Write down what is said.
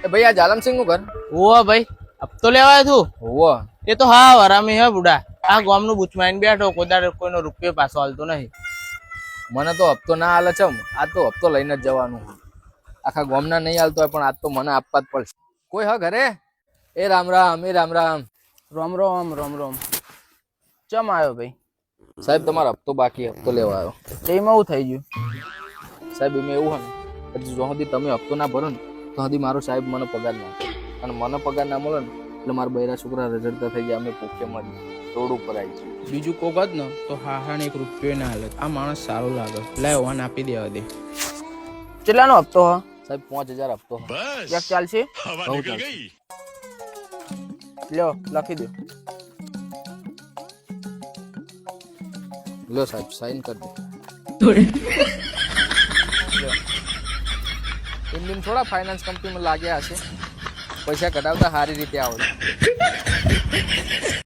એ ભાઈ આ જાલમસિંહ નું ઘર? ઓવા ભાઈ હપ્તો લેવાય તું? હોવ. એ તો હા વરામી હે બુડા. આ ગામનું બુચમાઈને બેઠો કોદાર કોઈનો રૂપિયો પાછો હાલતો નહીં. મને તો હપ્તો ના હાલે છે, આ તો હપ્તો લઈને જ જવાનું. આખા ગામના નહીં હાલતો હોય પણ આજ તો મને આપવા જ પડશે. કોઈ હ ઘરે? એ રામ રામ, એ રામ રામ. રોમ રોમ રોમ રોમ. ચમ આવ્યો ભાઈ? સાહેબ તમારો હપ્તો બાકી, હપ્તો લેવા આવ્યો. એમાં એવું થઈ ગયું? સાહેબ એમાં એવું હે ને, જો સુધી તમે હપ્તો ના ભરો ને તો સુધી મારો સાહેબ મને પગાર ના આપે. અને મને પગાર ના મળે ને એટલે મારા બૈરા છોકરા રજડતા થઈ ગયા, અમે પોકે મળી રોડ ઉપર આવી છે. બીજું કોક જ ને તો હાહાને 1 રૂપિયો ના હાલત. આ માણસ સારો લાગે, લાય ઓન આપી દેવા દે. કેટલાનો હપ્તો હ? સાહેબ 5000 હપ્તો. એક ચાલશે? બહુ ચાલશે. લ્યો લખી દો. લો સાહેબ સાઈન કરી દો. એમ થોડા ફાઇનાન્સ કંપનીમાં લાગ્યા હશે, પૈસા કઢાવતા સારી રીતે આવડે.